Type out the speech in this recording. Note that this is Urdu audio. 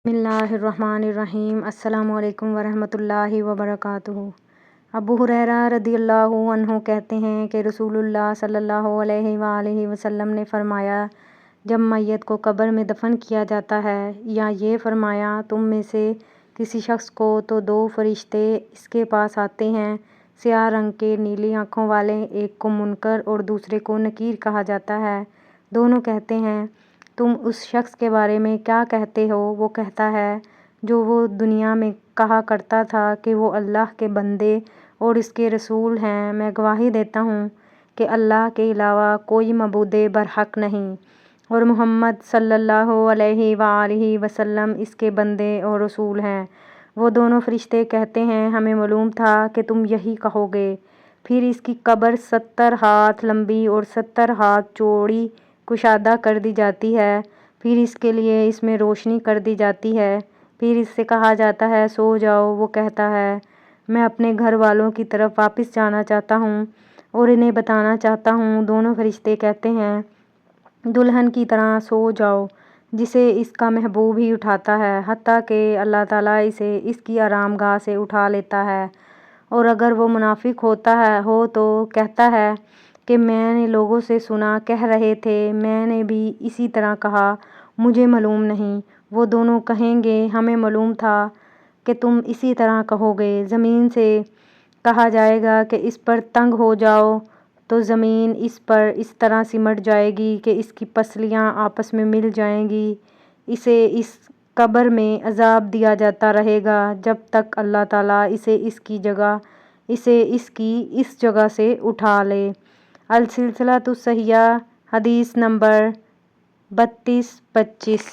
بسم اللہ الرحمن الرحیم۔ السلام علیکم ورحمۃ اللہ وبرکاتہ۔ ابو ہریرہ رضی اللہ عنہ کہتے ہیں کہ رسول اللہ صلی اللہ علیہ وآلہ وسلم نے فرمایا، جب میت کو قبر میں دفن کیا جاتا ہے یا یہ فرمایا، تم میں سے کسی شخص کو تو دو فرشتے اس کے پاس آتے ہیں، سیاہ رنگ کے نیلی آنکھوں والے، ایک کو منکر اور دوسرے کو نکیر کہا جاتا ہے۔ دونوں کہتے ہیں، تم اس شخص کے بارے میں کیا کہتے ہو؟ وہ کہتا ہے، جو وہ دنیا میں کہا کرتا تھا کہ وہ اللہ کے بندے اور اس کے رسول ہیں۔ میں گواہی دیتا ہوں کہ اللہ کے علاوہ کوئی معبود برحق نہیں اور محمد صلی اللہ علیہ وآلہ وسلم اس کے بندے اور رسول ہیں۔ وہ دونوں فرشتے کہتے ہیں، ہمیں معلوم تھا کہ تم یہی کہو گے۔ پھر اس کی قبر 70 ہاتھ لمبی اور 70 ہاتھ چوڑی کشادہ کر دی جاتی ہے، پھر اس کے لیے اس میں روشنی کر دی جاتی ہے، پھر اس سے کہا جاتا ہے، سو جاؤ۔ وہ کہتا ہے، میں اپنے گھر والوں کی طرف واپس جانا چاہتا ہوں اور انہیں بتانا چاہتا ہوں۔ دونوں فرشتے کہتے ہیں، دلہن کی طرح سو جاؤ، جسے اس کا محبوب ہی اٹھاتا ہے، حتیٰ کہ اللہ تعالیٰ اسے اس کی آرام گاہ سے اٹھا لیتا ہے، اور اگر وہ منافق ہو تو کہتا ہے کہ میں نے لوگوں سے سنا، کہہ رہے تھے، میں نے بھی اسی طرح کہا، مجھے معلوم نہیں۔ وہ دونوں کہیں گے، ہمیں معلوم تھا کہ تم اسی طرح کہو گے۔ زمین سے کہا جائے گا کہ اس پر تنگ ہو جاؤ، تو زمین اس پر اس طرح سمٹ جائے گی کہ اس کی پسلیاں آپس میں مل جائیں گی۔ اسے اس قبر میں عذاب دیا جاتا رہے گا جب تک اللہ تعالیٰ اسے اس جگہ سے اٹھا لے۔ السلسلۃ الصحیحہ، حدیث نمبر 3225۔